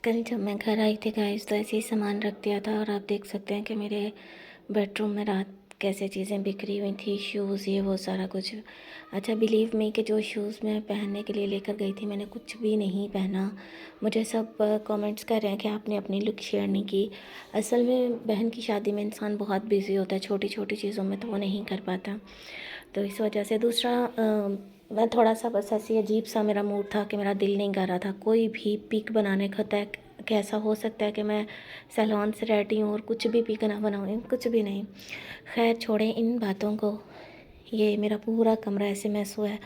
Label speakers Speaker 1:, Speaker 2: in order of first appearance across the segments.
Speaker 1: कल जब मैं घर आई थी गाइस तो ऐसे ही सामान रख दिया था और आप देख सकते हैं कि मेरे बेडरूम में रात कैसे चीज़ें बिखरी हुई थी, शूज़ ये वो सारा कुछ। अच्छा बिलीव मी कि जो शूज़ मैं पहनने के लिए लेकर गई थी मैंने कुछ भी नहीं पहना। मुझे सब कमेंट्स कर रहे हैं कि आपने अपनी लुक शेयर नहीं की। असल में बहन की शादी में इंसान बहुत बिज़ी होता है, छोटी छोटी चीज़ों में तो वो नहीं कर पाता। तो इस वजह से दूसरा मैं थोड़ा सा बस ऐसी अजीब सा मेरा मूड था कि मेरा दिल नहीं कर रहा था कोई भी पिक बनाने का। तय कैसा हो सकता है कि मैं सैलून से रेडी हूँ और कुछ भी पिक ना बनाऊँ, कुछ भी नहीं। खैर छोड़ें इन बातों को। ये मेरा पूरा कमरा ऐसे मैस हुआ है।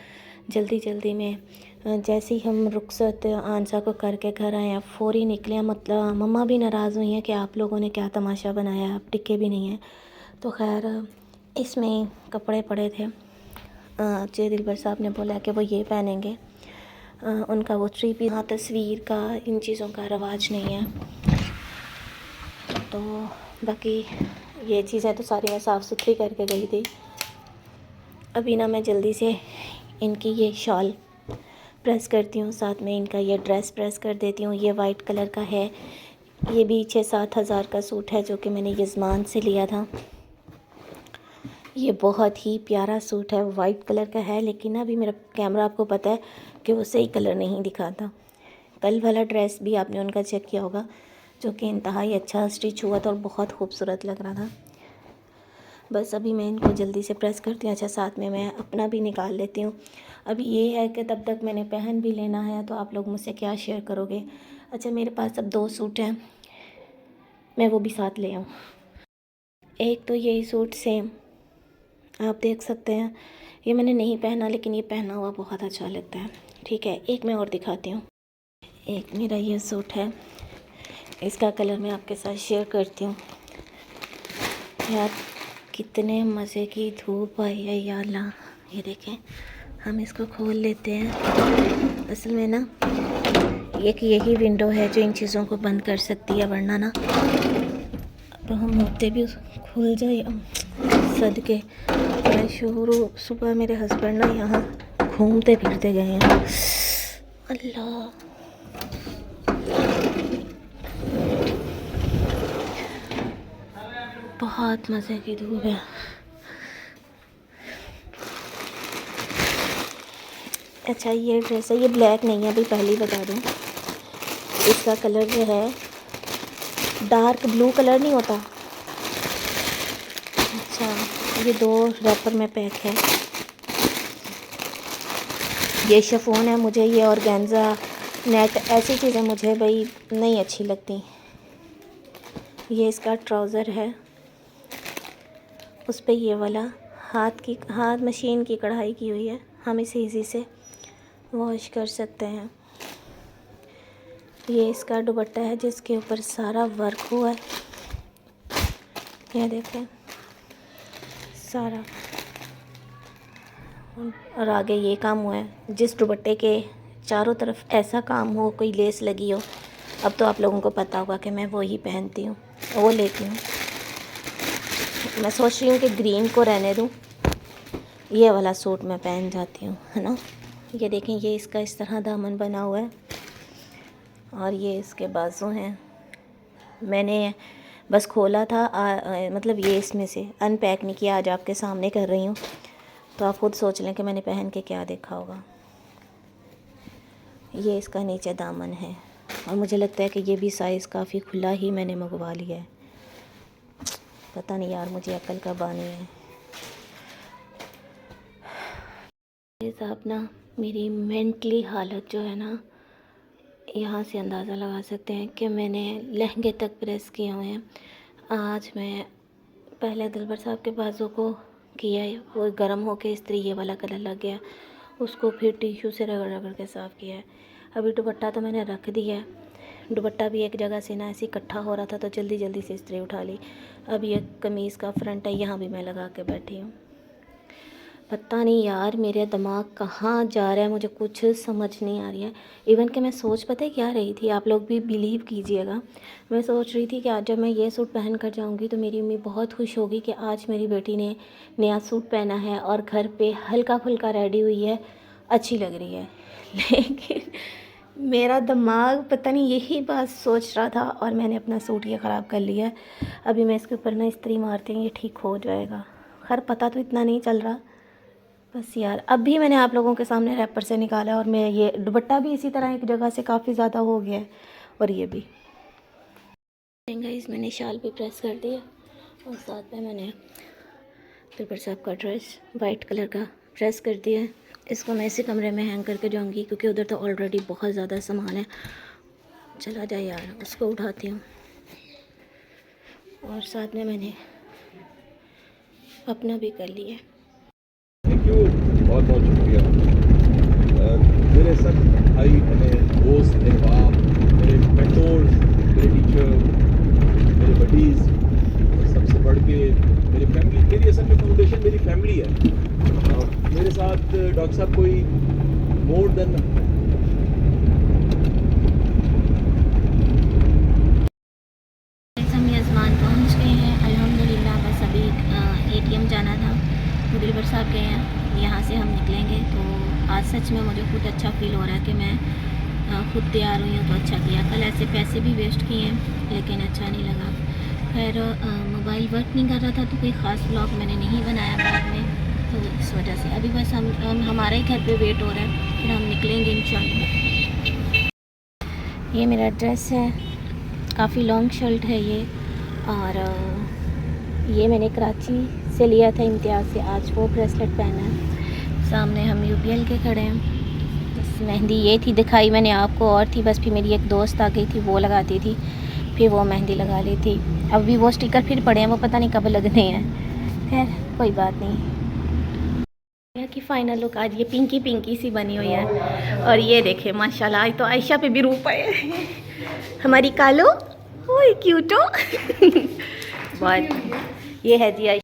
Speaker 1: जल्दी जल्दी में जैसे ही हम रुखसत आंसा को करके घर आए हैं फ़ौरी निकले हैं। मतलब मम्मा भी नाराज़ हुई हैं कि आप लोगों ने क्या तमाशा बनाया, आप टिके भी नहीं हैं। तो खैर इसमें कपड़े पड़े थे। अजय दिलबर साहब ने बोला कि वो ये पहनेंगे। उनका वो थ्री पीस, हाँ तस्वीर का इन चीज़ों का रवाज नहीं है। तो बाकी ये चीज़ें तो सारी मैं साफ़ सुथरी करके गई थी। अभी ना मैं जल्दी से इनकी ये शॉल प्रेस करती हूँ, साथ में इनका ये ड्रेस प्रेस कर देती हूँ। ये वाइट कलर का है, ये भी 6-7 हज़ार का सूट है जो कि मैंने यज़मान से लिया था। ये बहुत ही प्यारा सूट है, वाइट कलर का है, लेकिन अभी मेरा कैमरा आपको पता है कि वो सही कलर नहीं दिखाता। कल वाला ड्रेस भी आपने उनका चेक किया होगा जो कि इंतहाई अच्छा स्टिच हुआ था और बहुत खूबसूरत लग रहा था। बस अभी मैं इनको जल्दी से प्रेस करती हूँ। अच्छा साथ में मैं अपना भी निकाल लेती हूँ। अभी ये है कि तब तक मैंने पहन भी लेना है, तो आप लोग मुझसे क्या शेयर करोगे। अच्छा मेरे पास अब 2 सूट हैं, मैं वो भी साथ ले आऊँ। एक तो यही सूट सेम आप देख सकते हैं, ये मैंने नहीं पहना लेकिन ये पहना हुआ बहुत अच्छा लगता है। ठीक है, एक मैं और दिखाती हूँ। एक मेरा ये सूट है, इसका कलर मैं आपके साथ शेयर करती हूँ। यार कितने मज़े की धूप आई है या अल्लाह। ये देखें, हम इसको खोल लेते हैं। असल में ना एक यही विंडो है जो इन चीज़ों को बंद कर सकती है, वरना ना तो हम होते भी खुल जाए सदके। मैं शुरू सुबह मेरे हस्बैंड ना यहाँ घूमते फिरते गए हैं। अल्लाह बहुत मज़े की धूप है। अच्छा ये ड्रेस है, ये ब्लैक नहीं है, अभी पहले ही बता दूँ। इसका कलर जो है डार्क ब्लू कलर नहीं होता। अच्छा ये 2 रैपर में पैक है। ये शिफॉन है, मुझे ये ऑर्गेन्जा नेट ऐसी चीज़ें मुझे भाई नहीं अच्छी लगती। ये इसका ट्राउज़र है, उस पर ये वाला हाथ मशीन की कढ़ाई की हुई है। हम इसे इजी से वॉश कर सकते हैं। ये इसका दुपट्टा है जिसके ऊपर सारा वर्क हुआ है, ये देखें सारा। और आगे ये काम हुआ है, जिस दुपट्टे के चारों तरफ ऐसा काम हो, कोई लेस लगी हो। अब तो आप लोगों को पता होगा कि मैं वो ही पहनती हूँ, वो लेती हूँ। मैं सोच रही हूँ कि ग्रीन को रहने दूँ, ये वाला सूट मैं पहन जाती हूँ, है ना। ये देखें, ये इसका इस तरह दामन बना हुआ है और ये इसके बाजू हैं। मैंने बस खोला था मतलब ये इसमें से अनपैक नहीं किया, आज आपके सामने कर रही हूँ, तो आप खुद सोच लें कि मैंने पहन के क्या देखा होगा। ये इसका नीचे दामन है और मुझे लगता है कि ये भी साइज़ काफ़ी खुला ही मैंने मंगवा लिया है। पता नहीं यार, मुझे अक्ल कब आनी है। आप ना मेरी मेंटली हालत जो है ना, यहाँ से अंदाज़ा लगा सकते हैं कि मैंने लहंगे तक प्रेस किए हुए हैं। आज मैं पहले दिलबर साहब के बाजू को किया, वो गर्म होके इस्त्री ये वाला कलर लग गया, उसको फिर टिश्यू से रगड़ रगड़ के साफ़ किया है। अभी दुपट्टा तो मैंने रख दिया है, दुपट्टा भी एक जगह से ना ऐसे इकट्ठा हो रहा था तो जल्दी जल्दी से इस्त्री उठा ली। अब ये कमीज़ का फ्रंट है, यहाँ भी मैं लगा के बैठी हूँ। पता नहीं यार मेरा दिमाग कहाँ जा रहा है, मुझे कुछ समझ नहीं आ रही है। इवन कि मैं सोच पता है क्या रही थी, आप लोग भी बिलीव कीजिएगा। मैं सोच रही थी कि आज जब मैं ये सूट पहन कर जाऊँगी तो मेरी मम्मी बहुत खुश होगी कि आज मेरी बेटी ने नया सूट पहना है और घर पे हल्का फुल्का रेडी हुई है, अच्छी लग रही है। लेकिन मेरा दिमाग पता नहीं यही बात सोच रहा था और मैंने अपना सूट ये ख़राब कर लिया है। अभी मैं इसके ऊपर ना इस्त्री मारती हूँ, ये ठीक हो जाएगा। खैर पता तो इतना नहीं चल रहा। बस यार अभी मैंने आप लोगों के सामने रैपर से निकाला और मैं ये दुपट्टा भी इसी तरह एक जगह से काफ़ी ज़्यादा हो गया है और ये भी गाइस मैंने शाल भी प्रेस कर दिया और साथ में मैंने पेपर साहब का ड्रेस वाइट कलर का प्रेस कर दिया है। इसको मैं इसी कमरे में हैंग करके जाऊंगी क्योंकि उधर तो ऑलरेडी बहुत ज़्यादा सामान है। चला जाए यार, उसको उठाती हूँ। और साथ में मैंने अपना भी कर लिया।
Speaker 2: थैंक यू, बहुत बहुत शुक्रिया। मेरे सब भाई मेरे दोस्त, मेरे बाप, मेरे मेंटोर्स, मेरे टीचर, मेरे बडीज़ और सबसे बढ़ के मेरी फैमिली। मेरी असल में फाउंडेशन मेरी फैमिली है। मेरे साथ डॉक्टर साहब कोई मोर देन
Speaker 1: हम यजमान पहुँच गए हैं अल्हम्दुलिल्लाह। बस अभी ATM जाना था, डिलीवर साहब गए हैं, यहाँ से हम निकलेंगे। तो आज सच में मुझे खुद अच्छा फील हो रहा है कि मैं खुद तैयार हुई हूँ तो अच्छा किया। कल ऐसे पैसे भी वेस्ट किए हैं लेकिन अच्छा नहीं लगा। खैर मोबाइल वर्क नहीं कर रहा था तो कोई ख़ास व्लॉग मैंने नहीं बनाया बाद में, तो इस वजह से अभी बस हम हमारे ही घर पे वेट हो रहा है, फिर हम निकलेंगे इंशाल्लाह। ये मेरा ड्रेस है, काफ़ी लॉन्ग शर्ट है ये। और ये मैंने कराची से लिया था इम्तियाज़ से। आज वो ब्रेसलेट पहना है। सामने हम UPL के खड़े हैं। बस मेहंदी ये थी दिखाई मैंने आपको, और थी बस। फिर मेरी एक दोस्त आ गई थी, वो लगाती थी, फिर वो मेहंदी लगा ली थी। अब भी वो स्टिकर फिर पड़े हैं, वो पता नहीं कब लगने हैं। खैर कोई बात नहीं। कि फ़ाइनल लुक आज ये पिंकी पिंकी सी बनी हुई है। और ये देखे माशाल्लाह, आज तो आयशा पे भी रूप है हमारी कालो। ओए क्यूटो बहुत। ये है जी आयशा।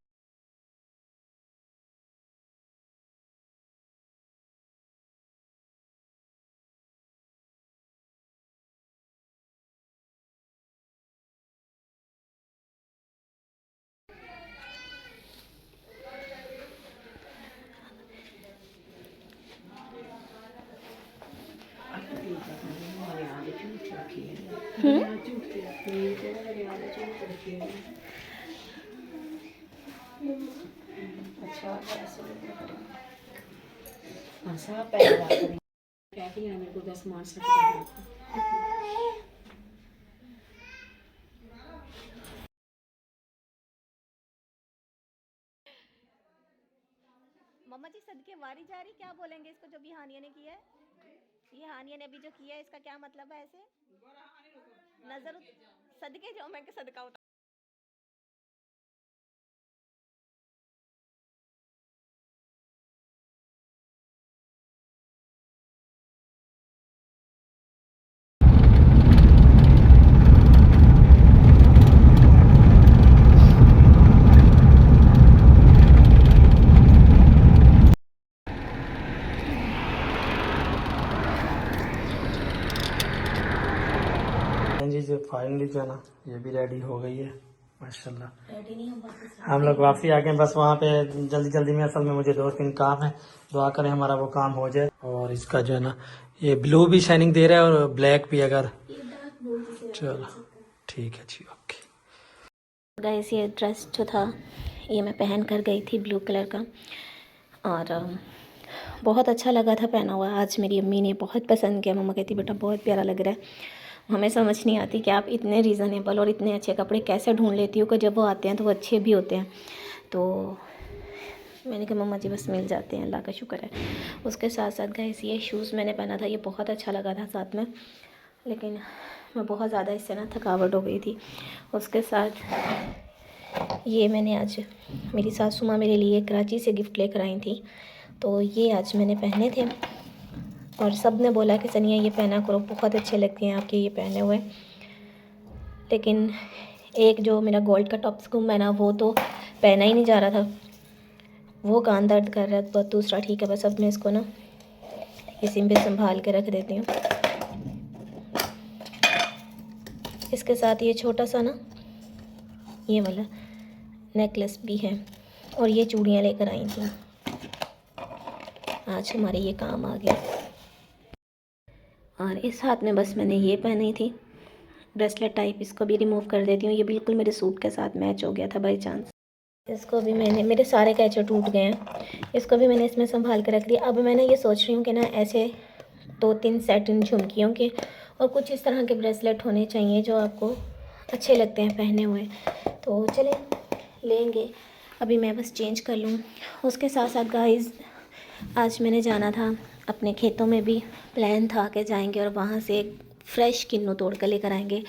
Speaker 1: मम्मा जी सदके वारी जा रही, क्या बोलेंगे इसको जो भी हानिया ने किया है? ये हानिया ने अभी जो किया है इसका क्या मतलब है? ऐसे नजर सदके जो मैं सदका उठा।
Speaker 3: जी जो फाइनली जो है ना ये भी रेडी हो गई है माशाल्लाह।
Speaker 1: रेडी नहीं हम वापस
Speaker 3: हम लोग वापसी आ गए, बस वहाँ पे जल्दी जल्दी में असल में मुझे 2-3 काम है, दुआ करें हमारा वो काम हो जाए। और इसका जो है ना ये ब्लू भी शाइनिंग दे रहा है और ब्लैक भी। अगर चलो ठीक है जी, ओके।
Speaker 1: गाइस ये ड्रेस जो था ये मैं पहन कर गई थी ब्लू कलर का, और बहुत अच्छा लगा था पहना हुआ। आज मेरी अम्मी ने बहुत पसंद किया। मम्मा कहती बेटा बहुत प्यारा लग रहा है। हमें समझ नहीं आती कि आप इतने रीज़नेबल और इतने अच्छे कपड़े कैसे ढूंढ लेती हो कि जब वो आते हैं तो वो अच्छे भी होते हैं। तो मैंने कहा मम्मा जी बस मिल जाते हैं, अल्लाह का शुक्र है। उसके साथ साथ गाइस ये शूज़ मैंने पहना था, ये बहुत अच्छा लगा था साथ में, लेकिन मैं बहुत ज़्यादा इससे ना थकावट हो गई थी। उसके साथ ये मैंने आज मेरी सासू माँ मेरे लिए कराची से गिफ्ट लेकर आई थी, तो ये आज मैंने पहने थे। और सब ने बोला कि सनिया ये पहना करो, बहुत अच्छे लगते हैं आपके ये पहने हुए। लेकिन एक जो मेरा गोल्ड का टॉप स्कूम है ना, वो तो पहना ही नहीं जा रहा था, वो कान दर्द कर रहा था। दूसरा ठीक है, बस अब मैं इसको ना इसी में संभाल के रख देती हूँ। इसके साथ ये छोटा सा ना ये वाला नेकलेस भी है, और ये चूड़ियाँ लेकर आई थी, आज हमारे ये काम आ गया। और इस हाथ में बस मैंने ये पहनी थी ब्रेसलेट टाइप, इसको भी रिमूव कर देती हूँ। ये बिल्कुल मेरे सूट के साथ मैच हो गया था बाई चांस। इसको भी मैंने, मेरे सारे कैचे टूट गए हैं, इसको भी मैंने इसमें संभाल कर रख दिया। अब मैं ना ये सोच रही हूँ कि ना ऐसे 2-3 सेट इन झुमकियों के और कुछ इस तरह के ब्रेसलेट होने चाहिए जो आपको अच्छे लगते हैं पहने हुए। तो चलें लेंगे, अभी मैं बस चेंज कर लूँ। उसके साथ साथ गाइस, आज मैंने जाना था अपने खेतों में, भी प्लान था कि जाएंगे और वहाँ से एक फ़्रेश किन्नू तोड़ कर लेकर आएंगे।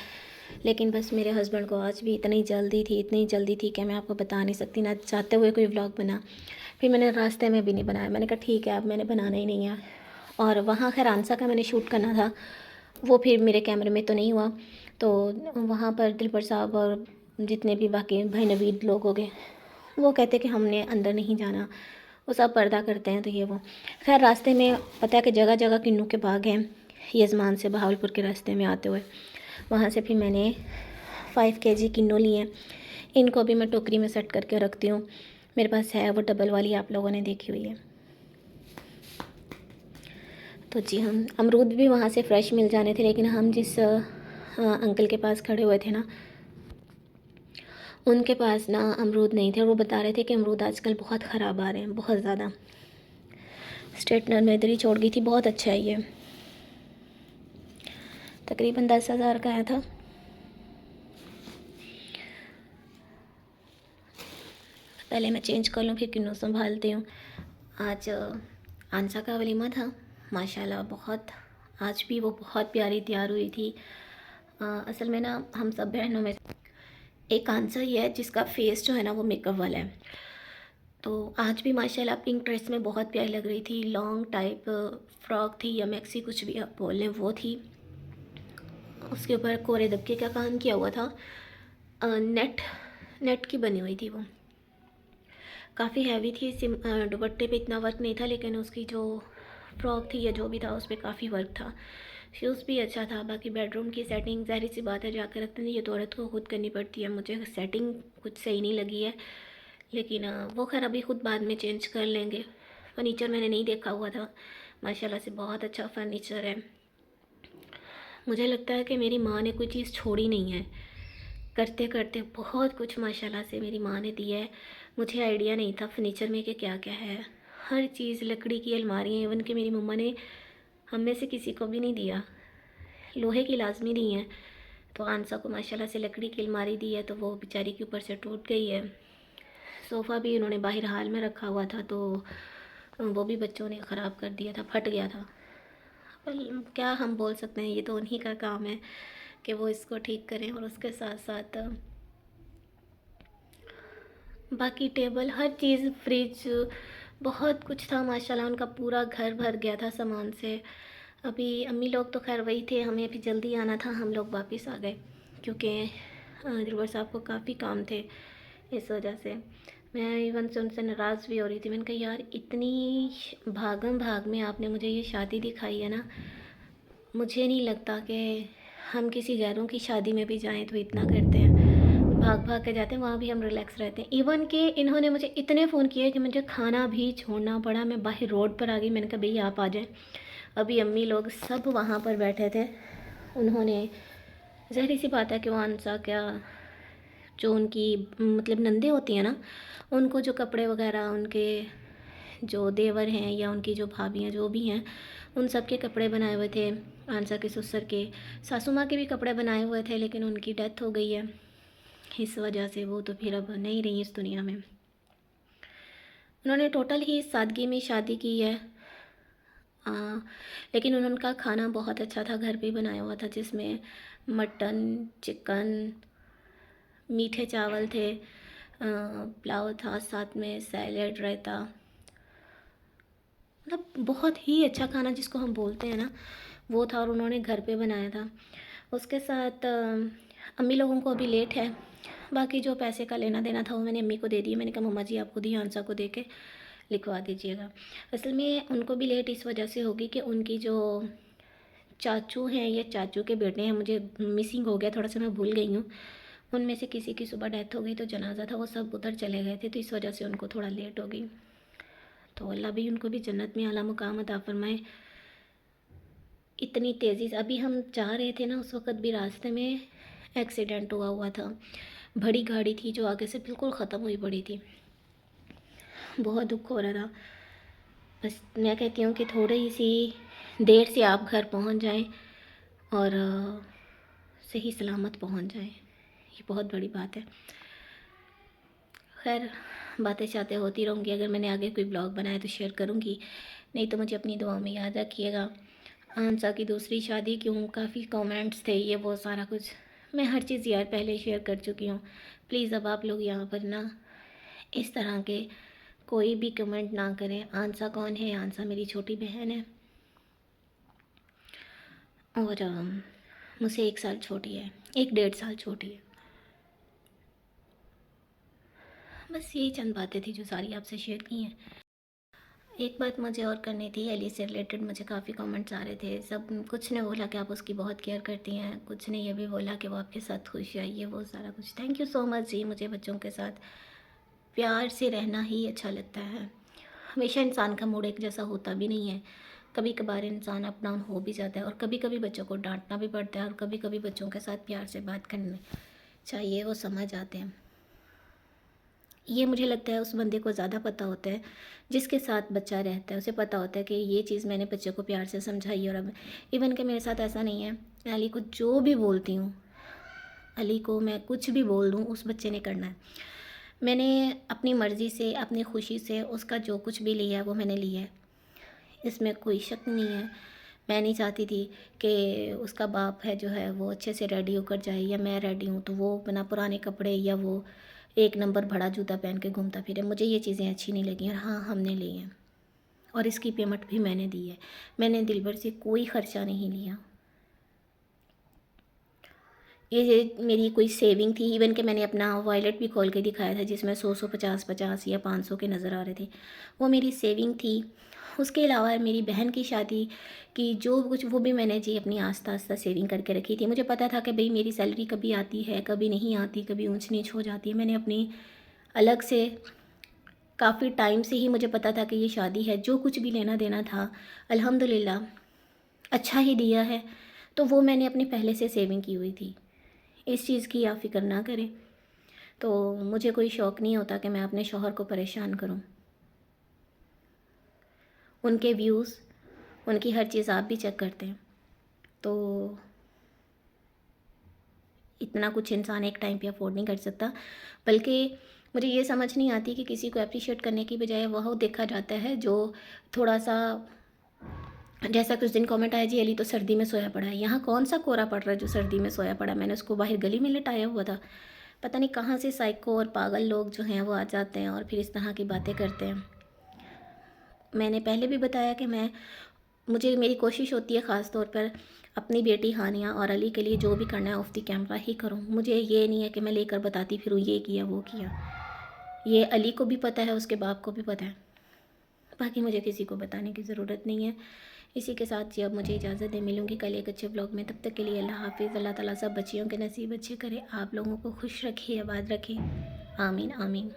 Speaker 1: लेकिन बस मेरे हस्बैंड को आज भी इतनी जल्दी थी कि मैं आपको बता नहीं सकती, ना चाहते हुए कोई व्लॉग बना। फिर मैंने रास्ते में भी नहीं बनाया, मैंने कहा ठीक है अब मैंने बनाना ही नहीं है। और वहाँ खैर आंसा का मैंने शूट करना था, वो फिर मेरे कैमरे में तो नहीं हुआ। तो वहाँ पर दिलबर साहब और जितने भी बाकी भाई नवीद लोग हो गए, वो कहते कि हमने अंदर नहीं जाना, वो सब पर्दा करते हैं तो ये वो। खैर रास्ते में पता है कि जगह जगह किन्नू के बाग हैं, यजमान से बहावलपुर के रास्ते में आते हुए। वहाँ से फिर मैंने 5 kg किन्नू लिए, इनको भी मैं टोकरी में सेट करके रखती हूँ। मेरे पास है वो डबल वाली, आप लोगों ने देखी हुई है। तो जी हम अमरूद भी वहाँ से फ़्रेश मिल जाने थे, लेकिन हम जिस अंकल के पास खड़े हुए थे ना, उनके पास ना अमरूद नहीं थे। वो बता रहे थे कि अमरूद आजकल बहुत ख़राब आ रहे हैं, बहुत ज़्यादा। स्ट्रेटनर में इधर ही छोड़ गई थी, बहुत अच्छा है ये, तकरीबन 10,000 का आया था। पहले मैं चेंज कर लूँ फिर किन्नू संभालती हूँ। आज आंसा का वलीमा था माशाल्लाह, बहुत, आज भी वो बहुत प्यारी तैयार हुई थी। असल में ना हम सब बहनों में एक आंसा ही है जिसका फेस जो है ना वो मेकअप वाला है। तो आज भी माशाल्लाह पिंक ड्रेस में बहुत प्यारी लग रही थी, लॉन्ग टाइप फ्रॉक थी या मैक्सी कुछ भी आप बोल लें वो थी। उसके ऊपर कोरे दबके का काम किया हुआ था, नेट की बनी हुई थी, वो काफ़ी हैवी थी। दुपट्टे पे इतना वर्क नहीं था, लेकिन उसकी जो फ्रॉक थी या जो भी था उस पर काफ़ी वर्क था। शूज़ भी अच्छा था। बाकी बेडरूम की सेटिंग ज़ाहिर सी बात है जाकर रखते हैं, ये तो औरत को खुद करनी पड़ती है। मुझे सेटिंग कुछ सही नहीं लगी है, लेकिन वो खैर अभी ख़ुद बाद में चेंज कर लेंगे। फ़र्नीचर मैंने नहीं देखा हुआ था, माशाल्लाह से बहुत अच्छा फ़र्नीचर है। मुझे लगता है कि मेरी माँ ने कोई चीज़ छोड़ी नहीं है, करते करते बहुत कुछ माशाल्लाह से मेरी माँ ने दिया है। मुझे आइडिया नहीं था फर्नीचर में कि क्या क्या है, हर चीज़, लकड़ी की अलमारियाँ, इवन कि मेरी मम्मा ने हम में से किसी को भी नहीं दिया, लोहे की लाजमी नहीं है। तो आंसा को माशाल्लाह से लकड़ी की अलमारी दी है, तो वो बेचारी के ऊपर से टूट गई है। सोफ़ा भी उन्होंने बाहर हाल में रखा हुआ था, तो वो भी बच्चों ने ख़राब कर दिया था, फट गया था। पर क्या हम बोल सकते हैं, ये तो उन्हीं का काम है कि वो इसको ठीक करें। और उसके साथ साथ बाकी टेबल, हर चीज़, फ्रिज, बहुत कुछ था माशाल्लाह। उनका पूरा घर भर गया था सामान से। अभी अम्मी लोग तो खैर वही थे, हमें अभी जल्दी आना था, हम लोग वापस आ गए क्योंकि दिलबर साहब को काफ़ी काम थे, इस वजह से। मैं इवन से उनसे नाराज़ भी हो रही थी। मैंने कहा यार इतनी भागम भाग में आपने मुझे ये शादी दिखाई है ना, मुझे नहीं लगता कि हम किसी गैरों की शादी में भी जाएं तो इतना करते हैं, भाग भाग के जाते हैं, वहाँ भी हम रिलैक्स रहते हैं। इवन कि इन्होंने मुझे इतने फ़ोन किए कि मुझे खाना भी छोड़ना पड़ा, मैं बाहर रोड पर आ गई। मैंने कहा भैया आप आ जाएं। अभी अम्मी लोग सब वहाँ पर बैठे थे। उन्होंने, ज़ाहिर सी बात है कि वो आंसा क्या, जो उनकी मतलब नंदे होती हैं ना, उनको जो कपड़े वगैरह, उनके जो देवर हैं या उनकी जो भाभियाँ जो भी हैं, उन सब के कपड़े बनाए हुए थे। आंसा के ससुर के, सासू माँ के भी कपड़े बनाए हुए थे, लेकिन उनकी डेथ हो गई है, इस वजह से वो तो फिर अब नहीं रही इस दुनिया में। उन्होंने टोटल ही सादगी में शादी की है, लेकिन उनका खाना बहुत अच्छा था, घर पे बनाया हुआ था, जिसमें मटन, चिकन, मीठे चावल थे, पुलाव था, साथ में सैलेड, रायता, मतलब बहुत ही अच्छा खाना जिसको हम बोलते हैं ना, वो था। और उन्होंने घर पे बनाया था। उसके साथ अम्मी लोगों को अभी लेट है, बाकी जो पैसे का लेना देना था वो मैंने अम्मी को दे दिया। मैंने कहा मम्मा जी आप खुद ही आंसा को दे के लिखवा दीजिएगा। असल में उनको भी लेट इस वजह से होगी कि उनकी जो चाचू हैं या चाचू के बेटे हैं, मुझे मिसिंग हो गया थोड़ा सा, मैं भूल गई हूँ, उनमें से किसी की सुबह डेथ हो गई, तो जनाजा था, वो सब उधर चले गए थे, तो इस वजह से उनको थोड़ा लेट हो गई। तो अल्लाह भी उनको भी जन्नत में आला मुकाम अता फरमाए। इतनी तेज़ी से अभी हम जा रहे थे ना, उस वक़्त भी रास्ते में एक्सीडेंट हुआ था। बड़ी गाड़ी थी जो आगे से बिल्कुल ख़त्म हुई पड़ी थी। बहुत दुख हो रहा था। बस मैं कहती हूँ कि थोड़ी सी देर से आप घर पहुँच जाएं और सही सलामत पहुँच जाएं, ये बहुत बड़ी बात है। खैर, बातें शातें होती रहूँगी। अगर मैंने आगे कोई ब्लॉग बनाया तो शेयर करूँगी, नहीं तो मुझे अपनी दुआओं में याद रखिएगा। आंसा की दूसरी शादी क्यों, काफ़ी कमेंट्स थे, ये वो सारा कुछ मैं हर चीज़ यार पहले शेयर कर चुकी हूँ। प्लीज़ अब आप लोग यहाँ पर ना इस तरह के कोई भी कमेंट ना करें। आंसा कौन है? आंसा मेरी छोटी बहन है और मुझसे 1 साल छोटी है, 1 डेढ़ साल छोटी है। बस यही चंद बातें थी जो सारी आपसे शेयर की हैं। एक बात मुझे और करनी थी, अली से रिलेटेड मुझे काफ़ी कमेंट्स आ रहे थे। सब कुछ ने बोला कि आप उसकी बहुत केयर करती हैं, कुछ ने ये भी बोला कि वो आपके साथ खुश है, ये वो सारा कुछ। थैंक यू सो मच जी। मुझे बच्चों के साथ प्यार से रहना ही अच्छा लगता है। हमेशा इंसान का मूड एक जैसा होता भी नहीं है, कभी कभार इंसान अप डाउन हो भी जाता है और कभी कभी बच्चों को डांटना भी पड़ता है और कभी कभी बच्चों के साथ प्यार से बात करनी चाहिए, वो समझ आते हैं। ये मुझे लगता है उस बंदे को ज़्यादा पता होता है जिसके साथ बच्चा रहता है। उसे पता होता है कि ये चीज़ मैंने बच्चे को प्यार से समझाई। और अब इवन कि मेरे साथ ऐसा नहीं है, मैं अली को जो भी बोलती हूँ, अली को मैं कुछ भी बोल दूँ, उस बच्चे ने करना है। मैंने अपनी मर्ज़ी से, अपनी खुशी से उसका जो कुछ भी लिया है वो मैंने लिया है, इसमें कोई शक नहीं है। मैं नहीं चाहती थी कि उसका बाप है जो है वो अच्छे से रेडी होकर जाए, या मैं रेडी हूँ तो वो बिना पुराने कपड़े या वो 1 नंबर बड़ा जूता पहन के घूमता फिरे। मुझे ये चीज़ें अच्छी नहीं लगी। और हाँ, हमने ली हैं और इसकी पेमेंट भी मैंने दी है। मैंने दिल भर से कोई ख़र्चा नहीं लिया। ये मेरी कोई सेविंग थी। इवन कि मैंने अपना वॉलेट भी खोल के दिखाया था जिसमें 100 50 या 500 के नज़र आ रहे थे, वो मेरी सेविंग थी। उसके अलावा मेरी बहन की शादी की जो कुछ, वो भी मैंने जी अपनी आस्ता आस्ता सेविंग करके रखी थी। मुझे पता था कि भाई मेरी सैलरी कभी आती है, कभी नहीं आती, कभी ऊंच नीच हो जाती है। मैंने अपनी अलग से काफ़ी टाइम से ही मुझे पता था कि ये शादी है, जो कुछ भी लेना देना था अल्हम्दुलिल्लाह अच्छा ही दिया है। तो वो मैंने अपनी पहले से सेविंग की हुई थी। इस चीज़ की आप फ़िक्र ना करें। तो मुझे कोई शौक़ नहीं होता कि मैं अपने शौहर को परेशान करूं। उनके व्यूज़, उनकी हर चीज़ आप भी चेक करते हैं, तो इतना कुछ इंसान एक टाइम पे अफोर्ड नहीं कर सकता। बल्कि मुझे ये समझ नहीं आती कि किसी को अप्रिशिएट करने की बजाय वह देखा जाता है जो थोड़ा सा, जैसा कुछ दिन कमेंट आया, जी अली तो सर्दी में सोया पड़ा है। यहाँ कौन सा कोहरा पड़ रहा है जो सर्दी में सोया पड़ा है? मैंने उसको बाहर गली में लिटाया हुआ था। पता नहीं कहाँ से साइको और पागल लोग जो हैं वो आ जाते हैं और फिर इस तरह की बातें करते हैं। मैंने पहले भी बताया कि मेरी कोशिश होती है ख़ास तौर पर अपनी बेटी हानिया और अली के लिए जो भी करना है ऑफ द कैमरा ही करूं। मुझे ये नहीं है कि मैं लेकर बताती फिरूँ ये किया वो किया। ये अली को भी पता है, उसके बाप को भी पता है, बाकी मुझे किसी को बताने की ज़रूरत नहीं है। इसी के साथ जी अब मुझे इजाज़त है, मिलूँगी कल एक अच्छे ब्लॉग में। तब तक के लिए अल्लाह हाफ़िज़। अल्लाह ताला सब बच्चियों के नसीब अच्छे करे, आप लोगों को खुश रखे, आबाद रखें। आमीन आमीन।